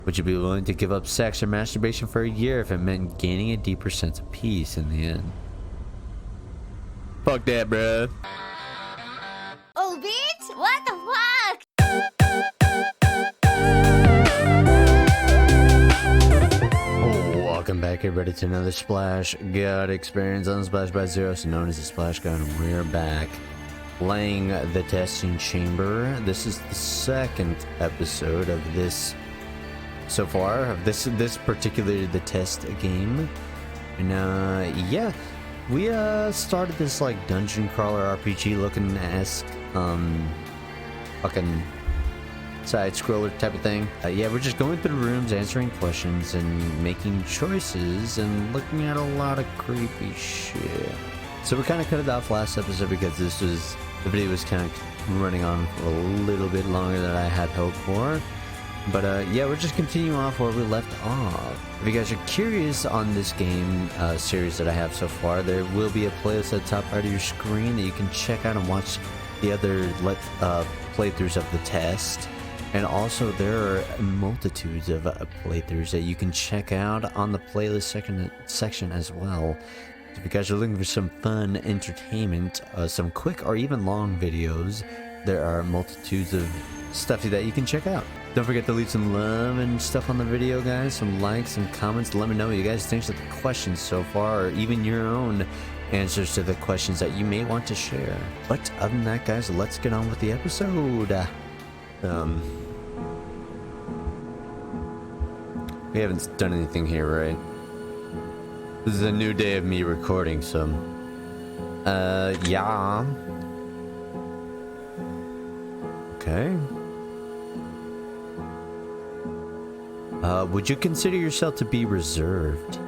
Would you be willing to give up sex or masturbation for a year if it meant gaining a deeper sense of peace in the end? Fuck that, bruh. Oh, bitch! What the fuck? Welcome back, everybody, to another Splash God experience on Splash by Zero, so known as the Splash God, and we're back playing the testing chamber. This is the second episode of this so far, of this particularly the test game. And yeah, we started this like dungeon crawler RPG looking esque fucking side scroller type of thing. Yeah, we're just going through rooms, answering questions and making choices and looking at a lot of creepy shit. So we kind of cut it off last episode because the video was kind of running on for a little bit longer than I had hoped for. But yeah, we're just continuing off where we left off. If you guys are curious on this game series that I have so far, there will be a playlist at the top right of your screen that you can check out and watch the other playthroughs of the test. And also there are multitudes of playthroughs that you can check out on the playlist section as well. If you guys are looking for some fun entertainment, some quick or even long videos, there are multitudes of stuff that you can check out. Don't forget to leave some love and stuff on the video, guys. Some likes and comments. Let me know what you guys think of the questions so far, or even your own answers to the questions that you may want to share. But other than that, guys, let's get on with the episode. We haven't done anything here, right? This is a new day of me recording, so yeah. Okay. Would you consider yourself to be reserved?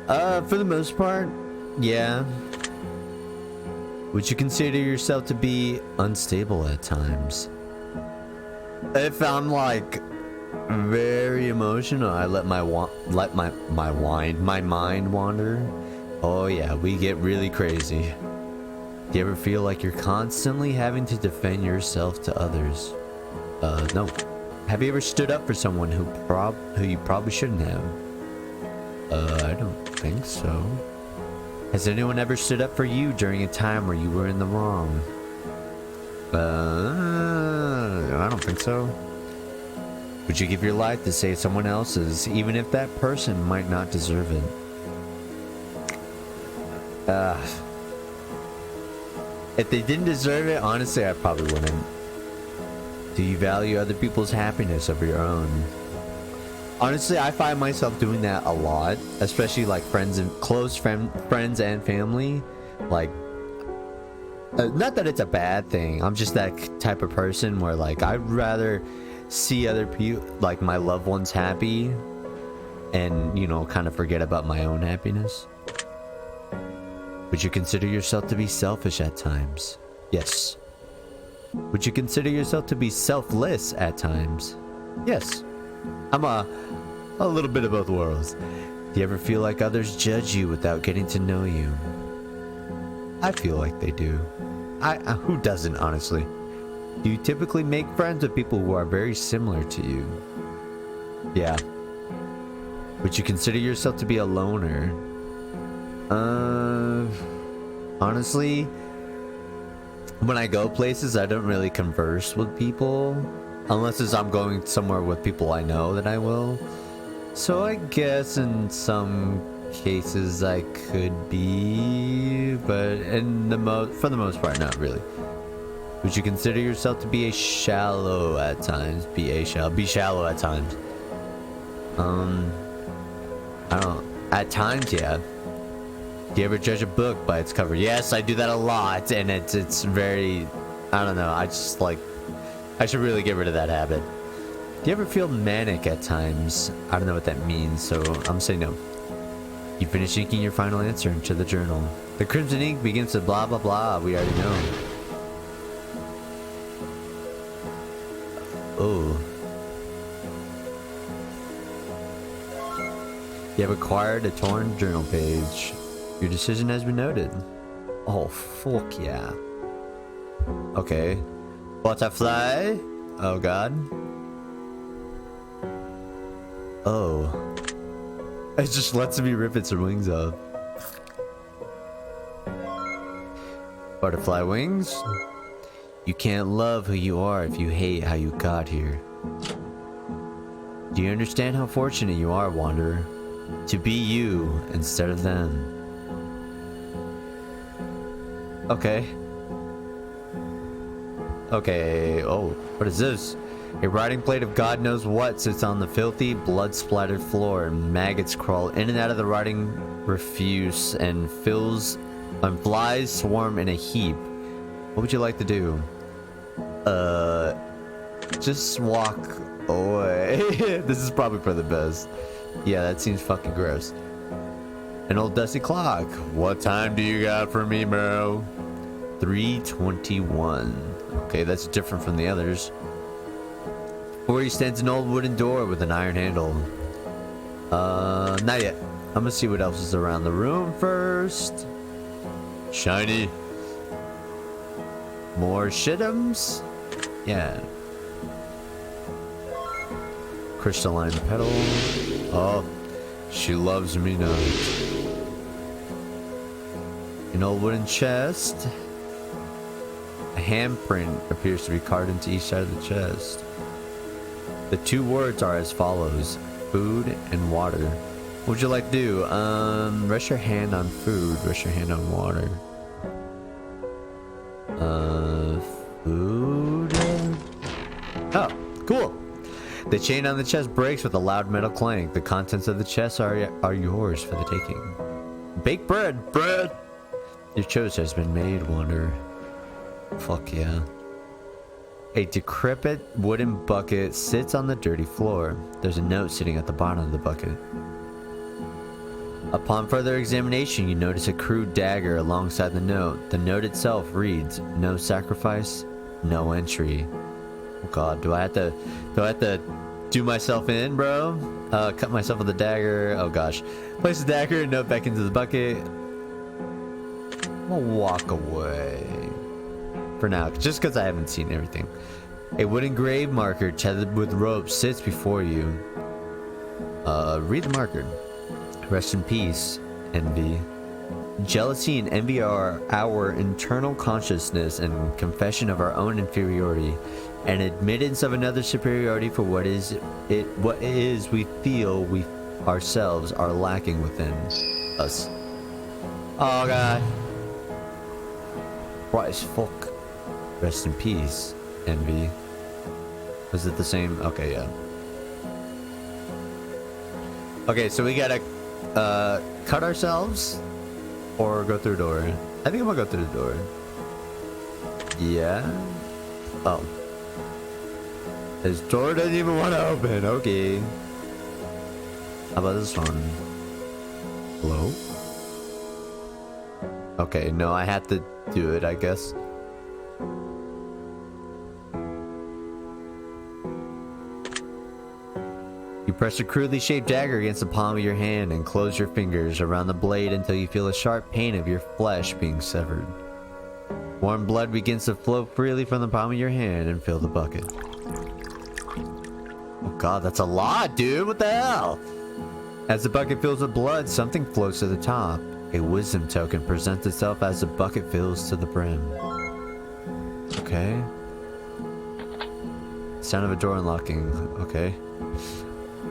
For the most part, yeah. Would you consider yourself to be unstable at times? If I'm like very emotional, I let my mind wander. Oh yeah, we get really crazy. Do you ever feel like you're constantly having to defend yourself to others? No. Have you ever stood up for someone who you probably shouldn't have? I don't think so. Has anyone ever stood up for you during a time where you were in the wrong? I don't think so. Would you give your life to save someone else's, even if that person might not deserve it? If they didn't deserve it, honestly, I probably wouldn't. Do you value other people's happiness over your own? Honestly, I find myself doing that a lot, especially like friends and close friends and family. Like, not that it's a bad thing. I'm just that type of person where like I'd rather see other people, like my loved ones, happy, and you know, kind of forget about my own happiness. Would you consider yourself to be selfish at times? Yes. Would you consider yourself to be selfless at times? Yes. I'm a little bit of both worlds. Do you ever feel like others judge you without getting to know you? I feel like they do. Who doesn't, honestly? Do you typically make friends with people who are very similar to you? Yeah. Would you consider yourself to be a loner? Honestly, when I go places, I don't really converse with people. Unless I'm going somewhere with people I know that I will. So I guess in some cases I could be, but for the most part, not really. Would you consider yourself to be shallow at times? Be shallow at times. I don't. At times, yeah. Do you ever judge a book by its cover? Yes, I do that a lot, and it's very, I don't know, I just like, I should really get rid of that habit. Do you ever feel manic at times? I don't know what that means, so I'm saying no. You finish inking your final answer into the journal. The crimson ink begins to blah blah blah, we already know. Oh. You have acquired a torn journal page. Your decision has been noted. Oh, fuck yeah. Okay. Butterfly. Oh god. Oh. It just lets me rip its wings off. Butterfly wings. You can't love who you are if you hate how you got here. Do you understand how fortunate you are, Wanderer? To be you instead of them. Okay. Okay. Oh, what is this? A rotting plate of God knows what sits on the filthy, blood-splattered floor, and maggots crawl in and out of the rotting refuse, and flies swarm in a heap. What would you like to do? Just walk away. This is probably for the best. Yeah, that seems fucking gross. An old dusty clock. What time do you got for me, bro? 3:21. Okay, that's different from the others. Before you stands an old wooden door with an iron handle. Not yet. I'm gonna see what else is around the room first. Shiny. More shitums. Yeah. Crystalline petal. Oh, she loves me now. An old wooden chest. A handprint appears to be carved into each side of the chest. The two words are as follows: food and water. What would you like to do? Rest your hand on food, rest your hand on water. Food. Oh, cool. The chain on the chest breaks with a loud metal clank. The contents of the chest are yours for the taking. Baked bread, bread. Your choice has been made, Wanderer. Fuck yeah. A decrepit wooden bucket sits on the dirty floor. There's a note sitting at the bottom of the bucket. Upon further examination, you notice a crude dagger alongside the note. The note itself reads, "No sacrifice, no entry." Oh god, do I have to do myself in, bro? Cut myself with a dagger. Oh gosh. Place the dagger and note back into the bucket. I'll walk away. For now, just because I haven't seen everything. A wooden grave marker tethered with rope sits before you. Read the marker. Rest in peace, envy. Jealousy and envy are our internal consciousness and confession of our own inferiority, and admittance of another's superiority for what is we feel we ourselves are lacking within us. Oh god. What as fuck? Rest in peace, envy. Was it the same? Okay, yeah. Okay, so we gotta cut ourselves or go through a door. I think I'm gonna go through the door. Yeah. Oh. This door doesn't even want to open. Okay. How about this one? Hello? Okay, no, I have to do it, I guess. You press a crudely shaped dagger against the palm of your hand and close your fingers around the blade until you feel a sharp pain of your flesh being severed. Warm blood begins to flow freely from the palm of your hand and fill the bucket. Oh god, that's a lot, dude. What the hell? As the bucket fills with blood, something floats to the top. A wisdom token presents itself as the bucket fills to the brim. Okay. Sound of a door unlocking. Okay.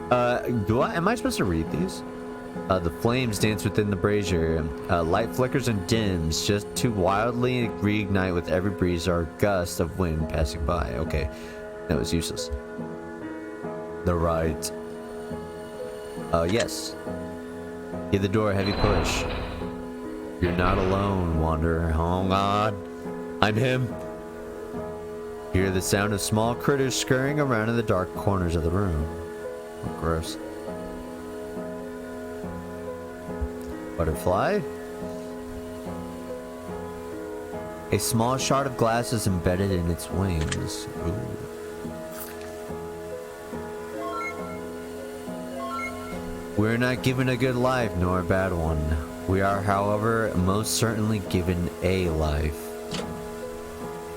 Am I supposed to read these? The flames dance within the brazier. Light flickers and dims, just to wildly reignite with every breeze or gust of wind passing by. Okay, that was useless. The right. Yes. Give the door a heavy push. You're not alone, Wanderer. Oh god. I'm him. Hear the sound of small critters scurrying around in the dark corners of the room. Oh, gross. Butterfly. A small shard of glass is embedded in its wings. Ooh. We're not given a good life nor a bad one. We are, however, most certainly given a life.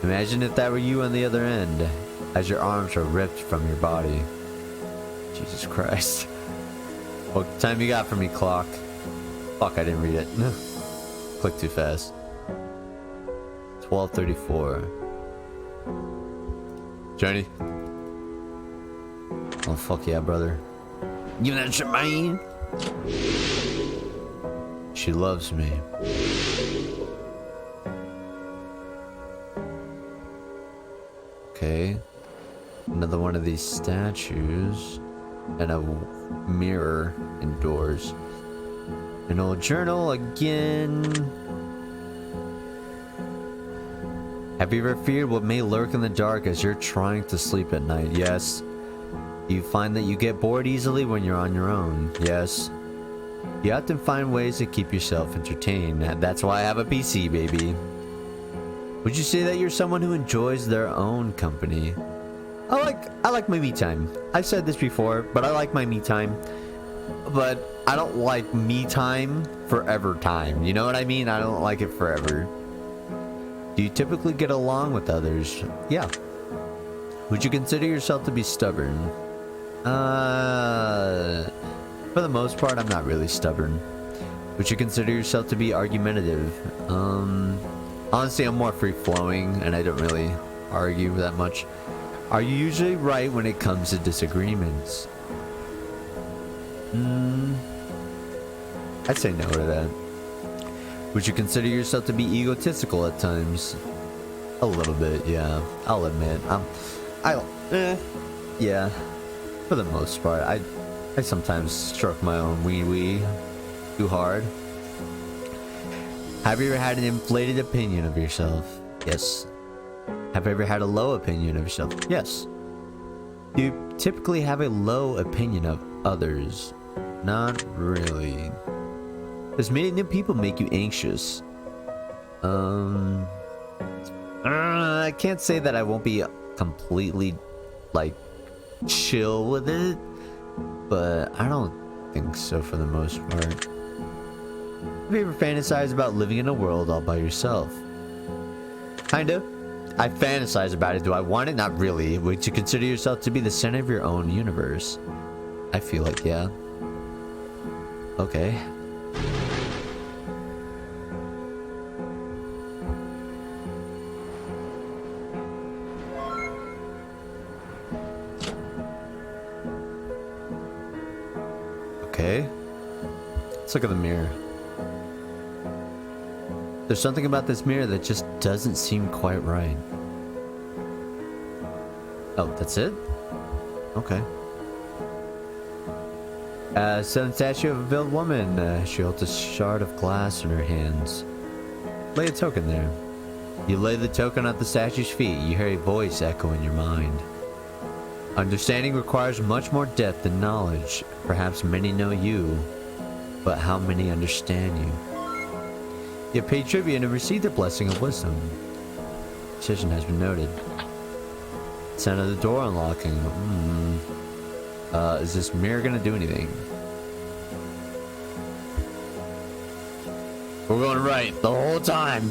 Imagine if that were you on the other end, as your arms are ripped from your body. Jesus Christ. What time you got for me, clock? Fuck, I didn't read it. Click too fast. 12:34. Johnny? Oh, fuck yeah, brother. Give me that shit, man. She loves me. Okay. Another one of these statues. And a mirror indoors. An old journal again. Have you ever feared what may lurk in the dark as you're trying to sleep at night? Yes. You find that you get bored easily when you're on your own? Yes. You often find ways to keep yourself entertained. That's why I have a PC, baby. Would you say that you're someone who enjoys their own company? I like my me time. I've said this before, but I like my me time. But I don't like me time forever time. You know what I mean? I don't like it forever. Do you typically get along with others? Yeah. Would you consider yourself to be stubborn? For the most part, I'm not really stubborn. Would you consider yourself to be argumentative? Honestly, I'm more free-flowing, and I don't really argue that much. Are you usually right when it comes to disagreements? I'd say no to that. Would you consider yourself to be egotistical at times? A little bit, yeah. I'll admit. Yeah. For the most part, I sometimes stroke my own wee too hard. Have you ever had an inflated opinion of yourself? Yes. Have you ever had a low opinion of yourself? Yes. Do you typically have a low opinion of others? Not really. Does meeting new people make you anxious? I can't say that I won't be completely, like, chill with it, but I don't think so for the most part. Have you ever fantasized about living in a world all by yourself? Kinda. I fantasize about it. Do I want it? Not really. Would you consider yourself to be the center of your own universe? I feel like, yeah. Okay. Okay. Let's look at the mirror. There's something about this mirror that just doesn't seem quite right. Oh, that's it? Okay. Stone statue of a veiled woman. She holds a shard of glass in her hands. Lay a token there. You lay the token at the statue's feet. You hear a voice echo in your mind. Understanding requires much more depth than knowledge. Perhaps many know you, but how many understand you? You have paid tribute and received the blessing of wisdom. Decision has been noted. Sound of the door unlocking. Is this mirror gonna do anything? We're going right the whole time.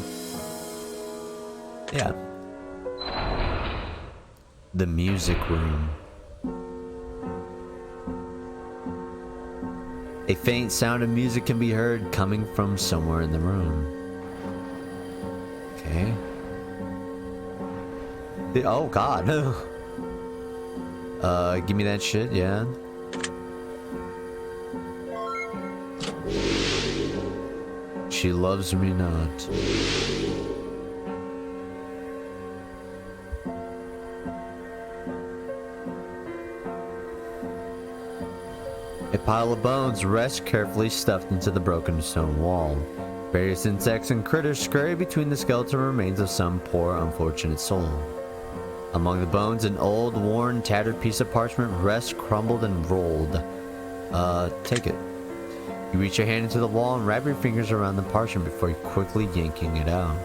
Yeah. The music room. A faint sound of music can be heard coming from somewhere in the room. Okay. Oh god. Give me that shit, yeah. She loves me not. A pile of bones rests carefully stuffed into the broken stone wall. Various insects and critters scurry between the skeleton remains of some poor, unfortunate soul. Among the bones, an old, worn, tattered piece of parchment rests crumbled and rolled. Take it. You reach your hand into the wall and wrap your fingers around the parchment before quickly yanking it out.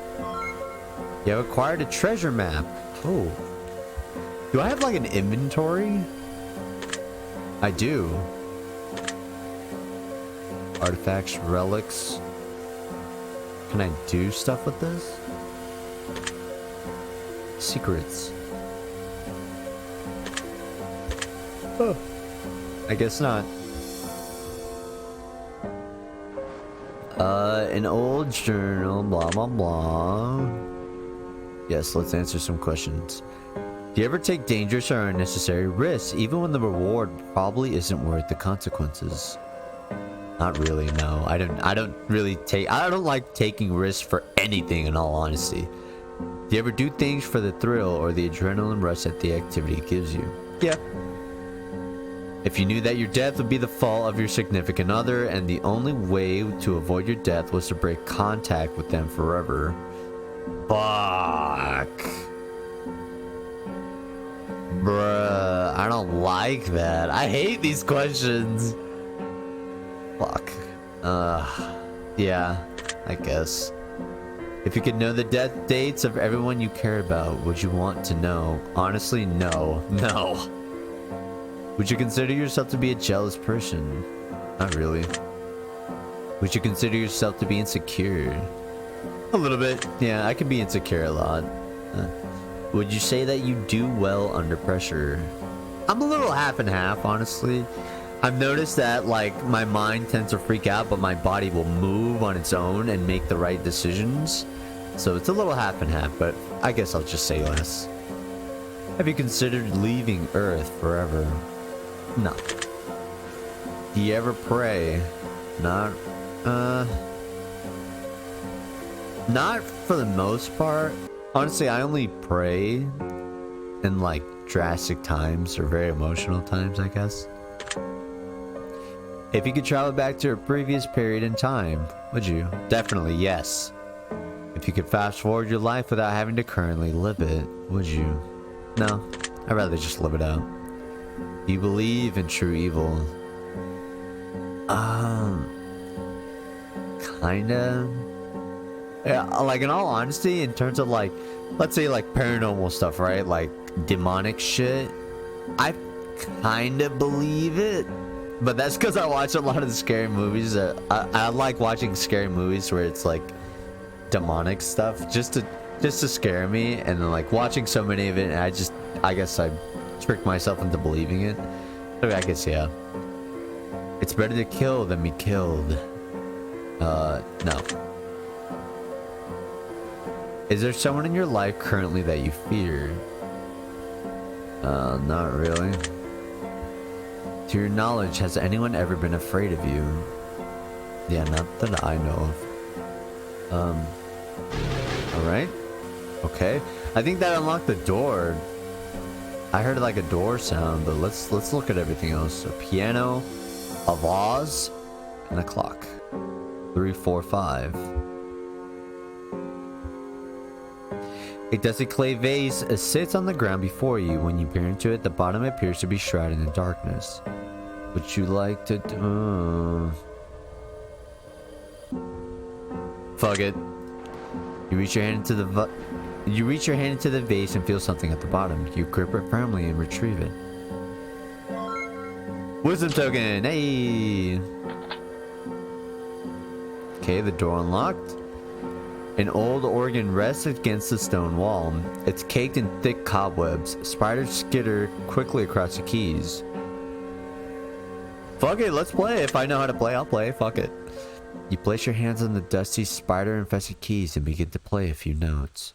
You have acquired a treasure map. Oh. Do I have like an inventory? I do. Artifacts, relics. Can I do stuff with this? Secrets. Oh. I guess not. An old journal, blah, blah, blah. Yes, let's answer some questions. Do you ever take dangerous or unnecessary risks, even when the reward probably isn't worth the consequences? Not really, no. I don't like taking risks for anything, in all honesty. Do you ever do things for the thrill or the adrenaline rush that the activity gives you? Yeah. If you knew that your death would be the fault of your significant other and the only way to avoid your death was to break contact with them forever. Fuck. Bruh, I don't like that. I hate these questions. Fuck. Yeah, I guess. If you could know the death dates of everyone you care about, would you want to know? Honestly, no. No. Would you consider yourself to be a jealous person? Not really. Would you consider yourself to be insecure? A little bit. Yeah, I can be insecure a lot. Would you say that you do well under pressure? I'm a little half and half, honestly. I've noticed that, like, my mind tends to freak out, but my body will move on its own and make the right decisions. So it's a little half and half, but I guess I'll just say less. Have you considered leaving Earth forever? No. Do you ever pray? Not for the most part. Honestly, I only pray in, like, drastic times or very emotional times, I guess. If you could travel back to a previous period in time, would you? Definitely, yes. If you could fast forward your life without having to currently live it, would you? No, I'd rather just live it out. Do you believe in true evil? Kinda. Yeah, like, in all honesty, in terms of, like, let's say, like, paranormal stuff, right? Like, demonic shit. I kinda believe it. But that's because I watch a lot of the scary movies. I like watching scary movies where it's, like, demonic stuff. Just to scare me. And then, like, watching so many of it, and I guess I tricked myself into believing it. So I guess, yeah. It's better to kill than be killed. No. Is there someone in your life currently that you fear? Not really. To your knowledge, has anyone ever been afraid of you? Yeah, not that I know of. Alright. Okay. I think that unlocked the door. I heard like a door sound, but let's look at everything else. A piano, a vase, and a clock. 3, 4, 5. A dusty clay vase sits on the ground before you. When you peer into it, the bottom appears to be shrouded in darkness. Would you like to fuck it. You reach your hand into the vase and feel something at the bottom. You grip it firmly and retrieve it. Wisdom token. Hey. Okay, the door unlocked. An old organ rests against the stone wall. It's caked in thick cobwebs. Spiders skitter quickly across the keys. Fuck it, let's play. If I know how to play, I'll play. Fuck it. You place your hands on the dusty, spider-infested keys and begin to play a few notes.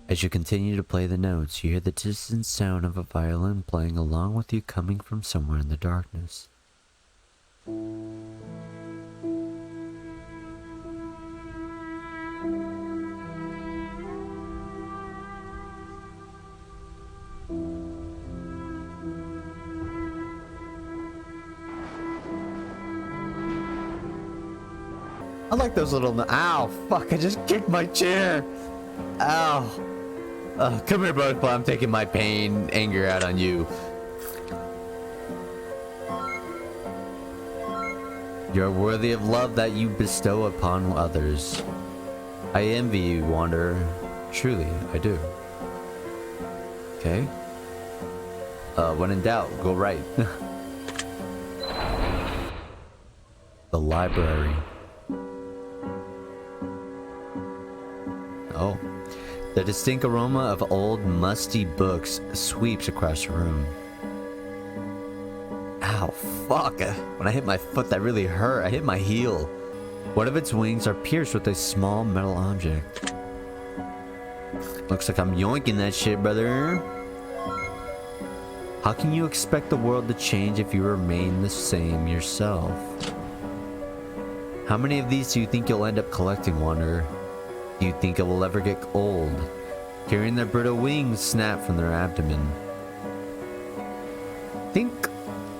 As you continue to play the notes, you hear the distant sound of a violin playing along with you coming from somewhere in the darkness. I like those little... Ow! Fuck, I just kicked my chair! Ow! Come here, butterfly. I'm taking my pain, anger out on you. You're worthy of love that you bestow upon others. I envy you, Wanderer. Truly, I do. Okay. When in doubt, go right. The library. Oh. The distinct aroma of old, musty books sweeps across the room. Ow, fuck. When I hit my foot, that really hurt. I hit my heel. One of its wings are pierced with a small metal object. Looks like I'm yoinking that shit, brother. How can you expect the world to change if you remain the same yourself? How many of these do you think you'll end up collecting, Wanderer? Do you think it will ever get old? Hearing their brittle wings snap from their abdomen.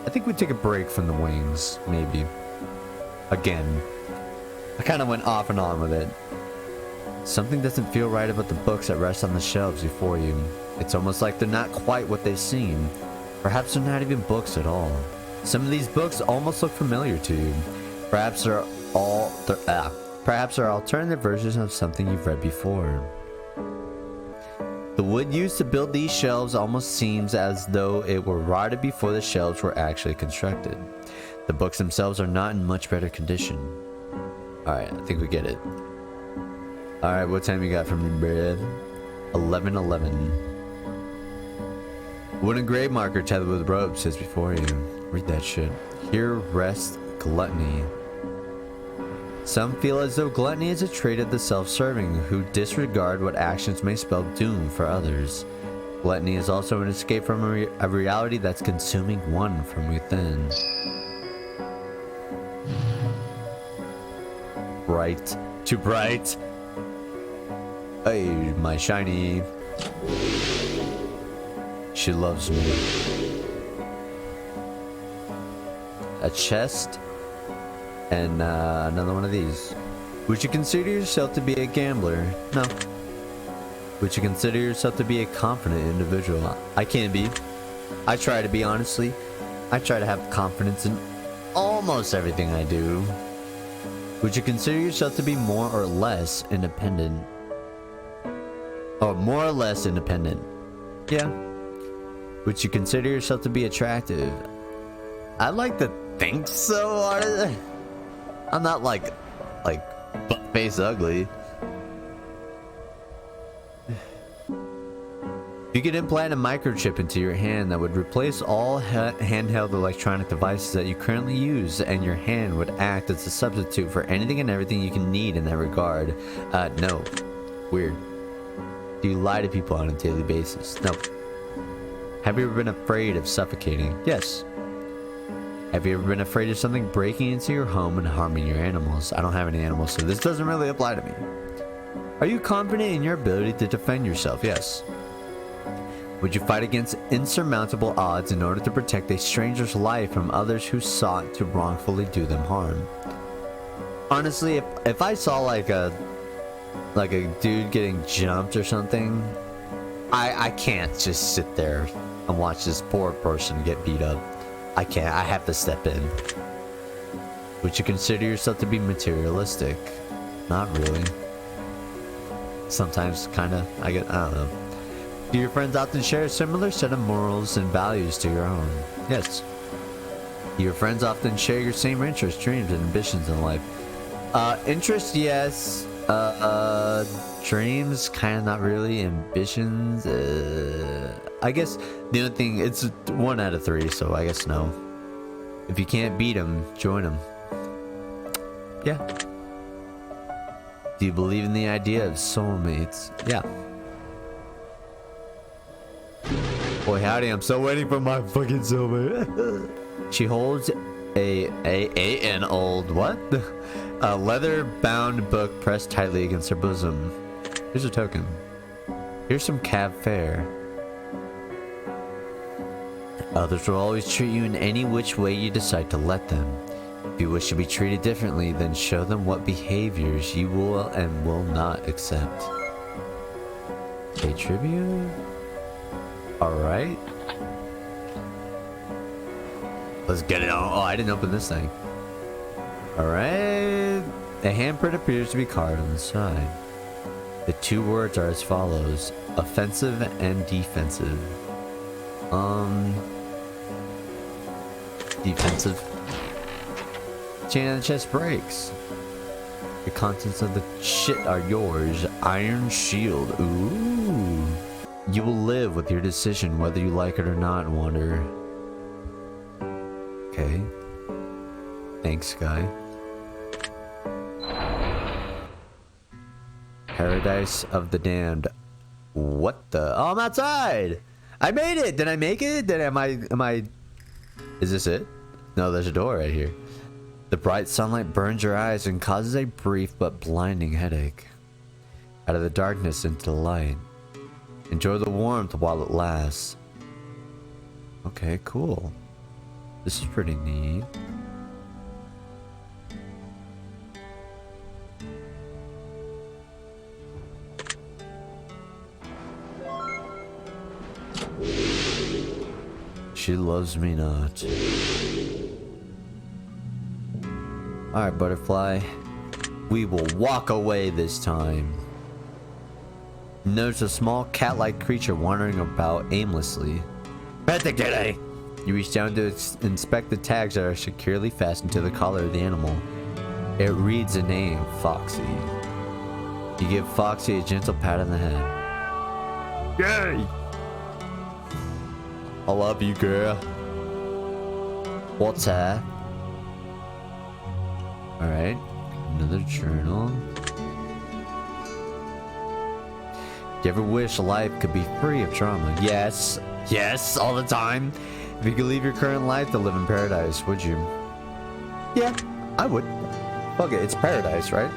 I think we take a break from the wings, maybe. Again. I kind of went off and on with it. Something doesn't feel right about the books that rest on the shelves before you. It's almost like they're not quite what they seem. Perhaps they're not even books at all. Some of these books almost look familiar to you. Perhaps they're alternative versions of something you've read before. The wood used to build these shelves almost seems as though it were rotted before the shelves were actually constructed. The books themselves are not in much better condition. Alright, I think we get it. Alright, what time you got for me, bruh? 11:11. Wooden grave marker tethered with rope sits before you. Read that shit. Here rests gluttony. Some feel as though gluttony is a trait of the self-serving who disregard what actions may spell doom for others. Gluttony is also an escape from a reality that's consuming one from within. Bright. Too bright. Hey, my shiny. She loves me. A chest. And another one of these. Would you consider yourself to be a gambler? No. Would you consider yourself to be a confident individual? I can be. I try to be, honestly. I try to have confidence in almost everything I do. Would you consider yourself to be more or less independent? Or more or less independent? Yeah. Would you consider yourself to be attractive? I like to think so, honestly. I'm not like butt face ugly. You could implant a microchip into your hand that would replace all handheld electronic devices that you currently use, and your hand would act as a substitute for anything and everything you can need in that regard. No. Weird. Do you lie to people on a daily basis? No. Have you ever been afraid of suffocating? Yes. Have you ever been afraid of something breaking into your home and harming your animals? I don't have any animals, so this doesn't really apply to me. Are you confident in your ability to defend yourself? Yes. Would you fight against insurmountable odds in order to protect a stranger's life from others who sought to wrongfully do them harm? Honestly, if I saw like a dude getting jumped or something, I can't just sit there and watch this poor person get beat up. I can't. I have to step in. Would you consider yourself to be materialistic? Not really. Sometimes, kinda. I don't know. Do your friends often share a similar set of morals and values to your own? Yes. Do your friends often share your same interests, dreams, and ambitions in life? Interests, yes. Dreams, kind of not really. Ambitions, I guess the only thing, it's 1 out of 3, so I guess no. If you can't beat them, join them. Yeah. Do you believe in the idea of soulmates? Yeah. Boy, howdy, I'm still waiting for my fucking soulmate. She holds an old, what? A leather-bound book pressed tightly against her bosom. Here's a token. Here's some cab fare. Others will always treat you in any which way you decide to let them. If you wish to be treated differently, then show them what behaviors you will and will not accept. Pay tribute? Alright. Let's get it on. Oh, I didn't open this thing. Alright. A handprint appears to be carved on the side. The 2 words are as follows: offensive and defensive. Defensive. Chain on the chest breaks. The contents of the shit are yours. Iron shield. Ooh. You will live with your decision whether you like it or not, Wander. Okay. Thanks, guy. Paradise of the Damned. What the? Oh, I'm outside! I made it! Did I make it? Am I... Is this it? No, there's a door right here. The bright sunlight burns your eyes and causes a brief but blinding headache. Out of the darkness into the light. Enjoy the warmth while it lasts. Okay, cool. This is pretty neat. She loves me not. Alright, butterfly. We will walk away this time. Notice a small cat-like creature wandering about aimlessly. Pet the kitty! You reach down to inspect the tags that are securely fastened to the collar of the animal. It reads the name, Foxy. You give Foxy a gentle pat on the head. Yay! I love you, girl. What's that? Alright. Another journal. Do you ever wish life could be free of trauma? Yes. Yes, all the time. If you could leave your current life to live in paradise, would you? Yeah, I would. Fuck it, it's paradise, right?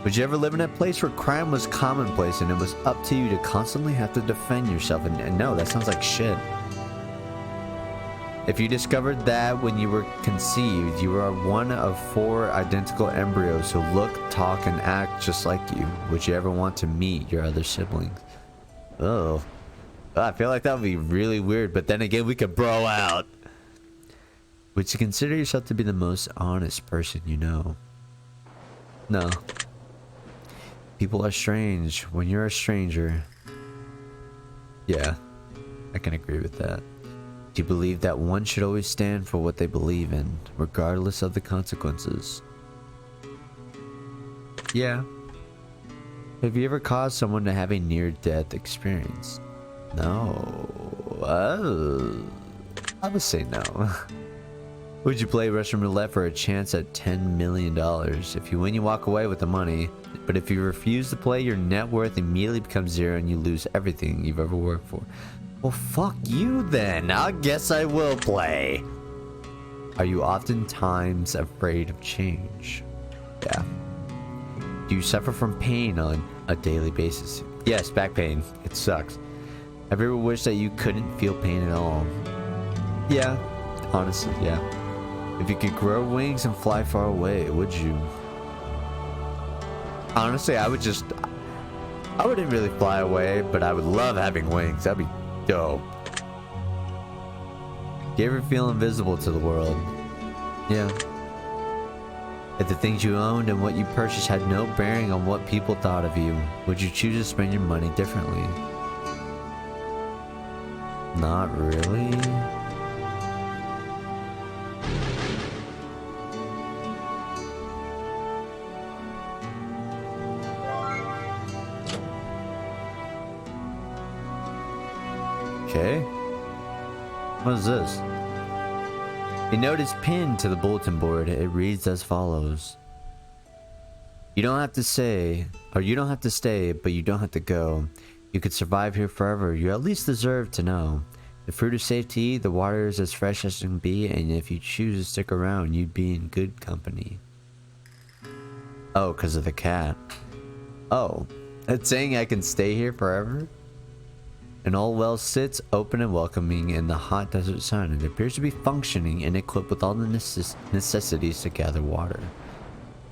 Would you ever live in a place where crime was commonplace and it was up to you to constantly have to defend yourself? And no, that sounds like shit. If you discovered that when you were conceived, you are one of 4 identical embryos who look, talk, and act just like you, would you ever want to meet your other siblings? Oh. I feel like that would be really weird, but then again, we could bro out. Would you consider yourself to be the most honest person you know? No. People are strange when you're a stranger. Yeah, I can agree with that. Do you believe that one should always stand for what they believe in, regardless of the consequences? Yeah. Have you ever caused someone to have a near-death experience? No. Oh. I would say no. Would you play Russian roulette for a chance at $10 million? If you win, you walk away with the money. But if you refuse to play, your net worth immediately becomes 0 and you lose everything you've ever worked for. Well, fuck you then. I guess I will play. Are you oftentimes afraid of change? Yeah. Do you suffer from pain on a daily basis? Yes, back pain. It sucks. Have you ever wished that you couldn't feel pain at all? Yeah. Honestly, yeah. If you could grow wings and fly far away, would you? Honestly, I wouldn't really fly away, but I would love having wings. That'd be dope. Do you ever feel invisible to the world? Yeah. If the things you owned and what you purchased had no bearing on what people thought of you, would you choose to spend your money differently? Not really. Okay. What is this? A note is pinned to the bulletin board. It reads as follows. You don't have to stay, but you don't have to go. You could survive here forever. You at least deserve to know. The fruit is safe to eat, the water is as fresh as it can be, and if you choose to stick around, you'd be in good company. Oh, because of the cat. Oh, it's saying I can stay here forever? An old well sits open and welcoming in the hot desert sun. It appears to be functioning and equipped with all the necessities to gather water.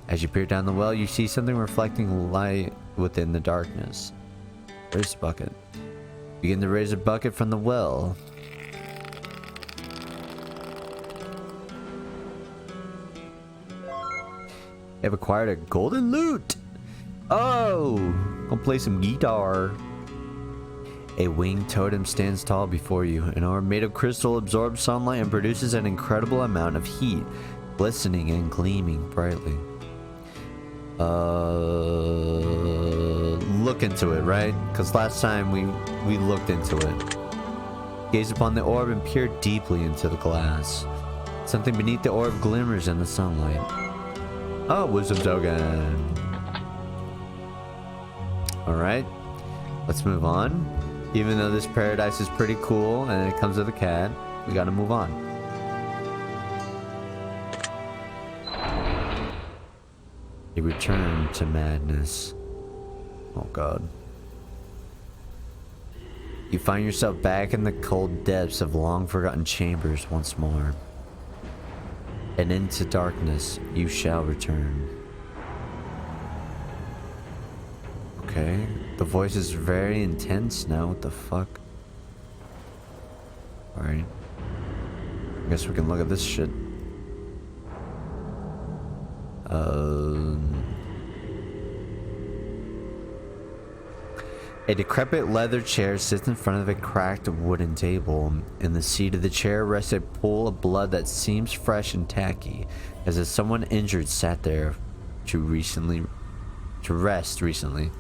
As you peer down the well, you see something reflecting light within the darkness. Raise the bucket. Begin to raise a bucket from the well. You have acquired a golden lute! Oh! Go play some guitar. A winged totem stands tall before you. An orb made of crystal absorbs sunlight and produces an incredible amount of heat, glistening and gleaming brightly. Look into it, right? Because last time we looked into it. Gaze upon the orb and peer deeply into the glass. Something beneath the orb glimmers in the sunlight. Oh, wisdom token. Alright. Let's move on. Even though this paradise is pretty cool and it comes with a cat, we gotta move on. A return to madness. Oh god. You find yourself back in the cold depths of long-forgotten chambers once more. And into darkness you shall return. Okay. The voice is very intense now. What the fuck? Alright. I guess we can look at this shit. A decrepit leather chair sits in front of a cracked wooden table. In the seat of the chair rests a pool of blood that seems fresh and tacky, as if someone injured sat there to rest recently.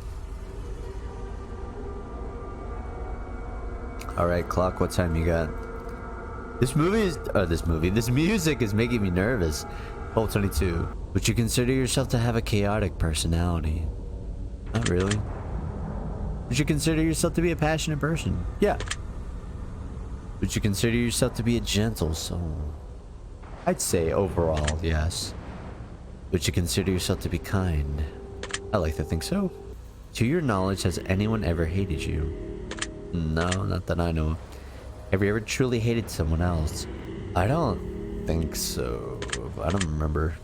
Alright, clock, what time you got? This music is making me nervous. Hole 22. Would you consider yourself to have a chaotic personality? Not really. Would you consider yourself to be a passionate person? Yeah. Would you consider yourself to be a gentle soul? I'd say overall, yes. Would you consider yourself to be kind? I like to think so. To your knowledge, has anyone ever hated you? No, not that I know of. Have you ever truly hated someone else? I don't think so. I don't remember.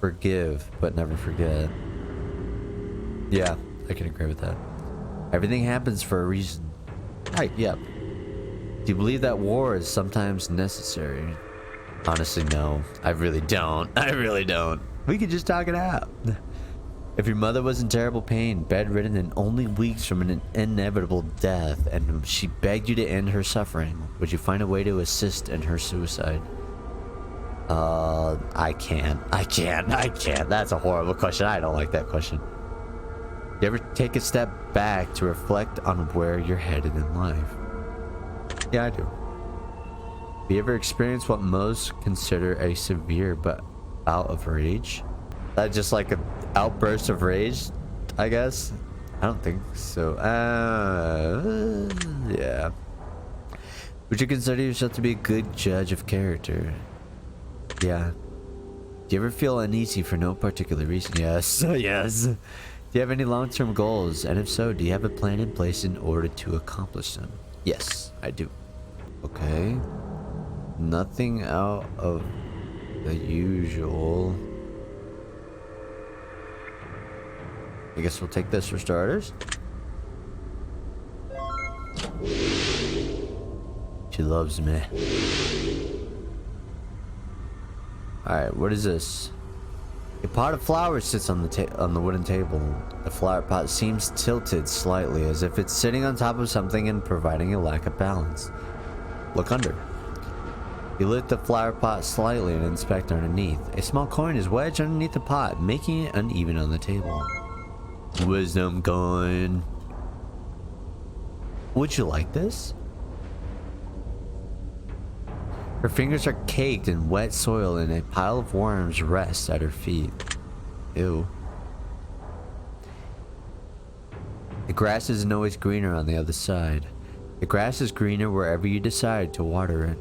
Forgive, but never forget. Yeah, I can agree with that. Everything happens for a reason. Right, yep. Do you believe that war is sometimes necessary? Honestly, no. I really don't. I really don't. We could just talk it out. If your mother was in terrible pain, bedridden and only weeks from an inevitable death, and she begged you to end her suffering, would you find a way to assist in her suicide? I can't. That's a horrible question. I don't like that question. You ever take a step back to reflect on where you're headed in life? Yeah, I do. Have you ever experienced what most consider a severe bout of rage? That just like an outburst of rage, I guess? I don't think so. Yeah. Would you consider yourself to be a good judge of character? Yeah. Do you ever feel uneasy for no particular reason? Yes. Yes. Do you have any long-term goals? And if so, do you have a plan in place in order to accomplish them? Yes, I do. Okay. Nothing out of the usual. I guess we'll take this for starters. She loves me. Alright, what is this? A pot of flowers sits on the wooden table. The flower pot seems tilted slightly, as if it's sitting on top of something and providing a lack of balance. Look under. You lift the flower pot slightly and inspect underneath. A small coin is wedged underneath the pot, making it uneven on the table. Wisdom coin. Would you like this? Her fingers are caked in wet soil and a pile of worms rests at her feet. Ew. The grass isn't always greener on the other side. The grass is greener wherever you decide to water it.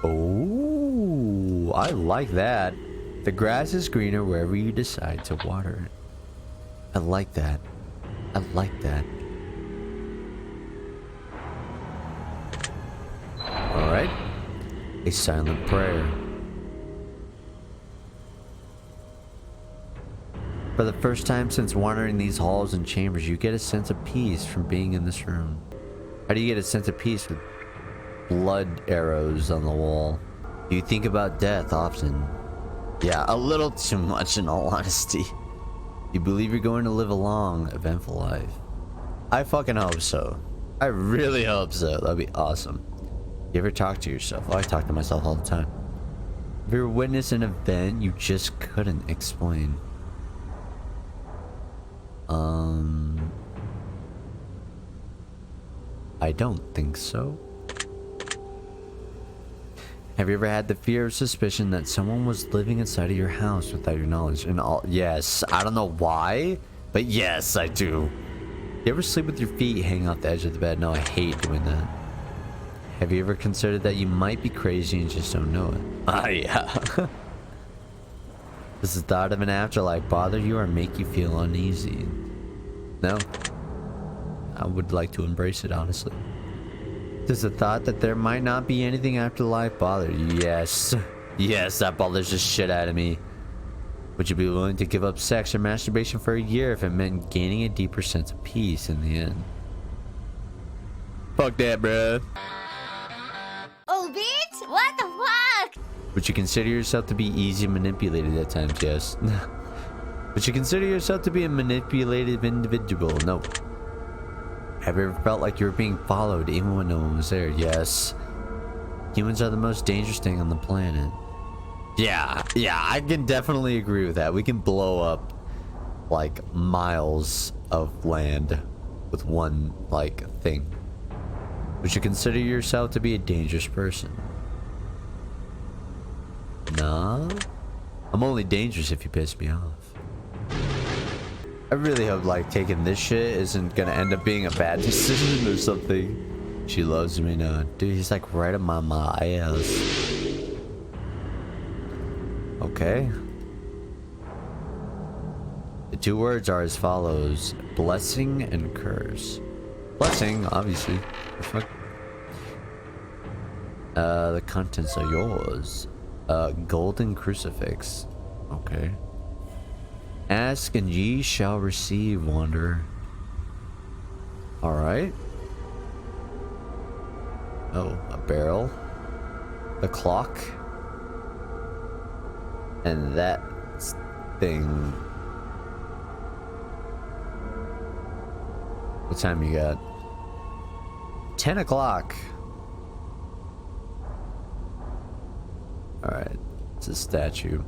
Oh, I like that. The grass is greener wherever you decide to water it. I like that. I like that. Alright. A silent prayer. For the first time since wandering these halls and chambers, you get a sense of peace from being in this room. How do you get a sense of peace with blood arrows on the wall? Do you think about death often? Yeah, a little too much in all honesty. You believe you're going to live a long, eventful life. I fucking hope so. I really hope so. That'd be awesome. You ever talk to yourself? Oh, I talk to myself all the time. Have you ever witnessed an event you just couldn't explain? I don't think so. Have you ever had the fear or suspicion that someone was living inside of your house without your knowledge? And all, yes, I don't know why, but yes, I do. You ever sleep with your feet hanging off the edge of the bed? No, I hate doing that. Have you ever considered that you might be crazy and just don't know it? Ah, yeah. Does the thought of an afterlife bother you or make you feel uneasy? No. I would like to embrace it, honestly. Does the thought that there might not be anything after life bother you? Yes. Yes, that bothers the shit out of me. Would you be willing to give up sex or masturbation for a year if it meant gaining a deeper sense of peace in the end? Fuck that, bruh. Oh, bitch! What the fuck? Would you consider yourself to be easy manipulated at times? Yes. Would you consider yourself to be a manipulative individual? No. Have you ever felt like you were being followed even when no one was there? Yes. Humans are the most dangerous thing on the planet. Yeah, I can definitely agree with that. We can blow up like miles of land with one like thing. Would you consider yourself to be a dangerous person? Nah. I'm only dangerous if you piss me off. I really hope like taking this shit isn't gonna end up being a bad decision or something. She loves me now. Dude, he's like right on my ass. Okay. The two words are as follows: blessing and curse. Blessing, obviously. Fuck. The contents are yours. Golden crucifix. Okay. Ask and ye shall receive, wanderer. Alright. Oh, a barrel. The clock. And that thing. What time you got? 10 o'clock. Alright. It's a statue.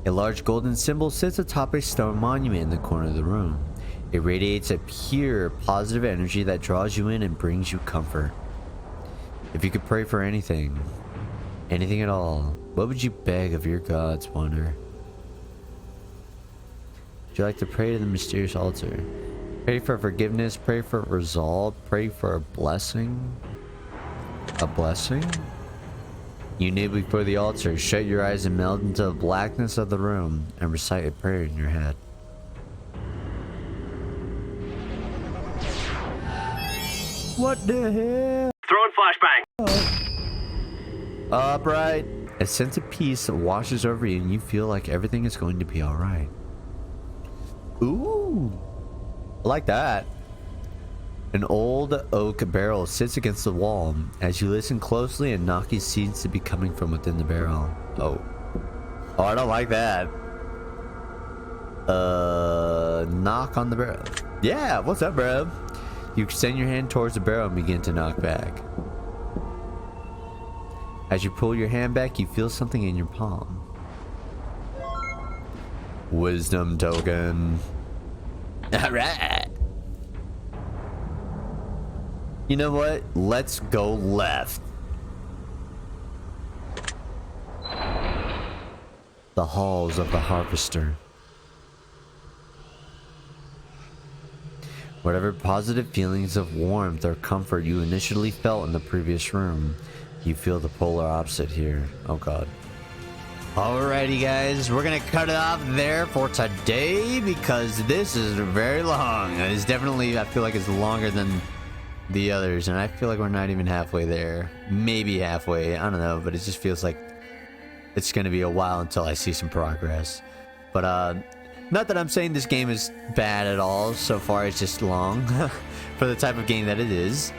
A large golden symbol sits atop a stone monument in the corner of the room. It radiates a pure, positive energy that draws you in and brings you comfort. If you could pray for anything, anything at all, what would you beg of your gods, Wanderer? Would you like to pray to the mysterious altar? Pray for forgiveness, pray for resolve, pray for a blessing? A blessing? You kneel before the altar, shut your eyes and melt into the blackness of the room and recite a prayer in your head. What the hell? Throwing flashbang. Upright. A sense of peace washes over you and you feel like everything is going to be alright. Ooh. I like that. An old oak barrel sits against the wall. As you listen closely, a knocking seems to be coming from within the barrel. Oh. Oh, I don't like that. Knock on the barrel. Yeah, what's up, bro? You extend your hand towards the barrel and begin to knock back. As you pull your hand back, you feel something in your palm. Wisdom token. Alright. You know what? Let's go left. The halls of the harvester. Whatever positive feelings of warmth or comfort you initially felt in the previous room, you feel the polar opposite here. Oh god. Alrighty guys, we're gonna cut it off there for today because this is very long. It's definitely, I feel like it's longer than the others, and I feel like we're not even halfway there. Maybe halfway, I don't know, but it just feels like it's gonna be a while until I see some progress. But not that I'm saying this game is bad at all. So far it's just long for the type of game that it is,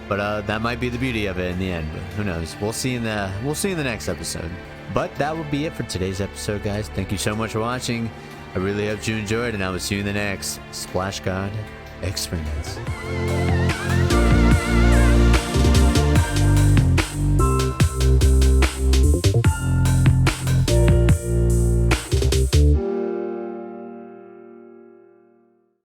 but that might be the beauty of it in the end. But who knows? We'll see in the next episode. But that will be it for today's episode, guys. Thank you so much for watching. I really hope you enjoyed, and I will see you in the next Splash God Experiments.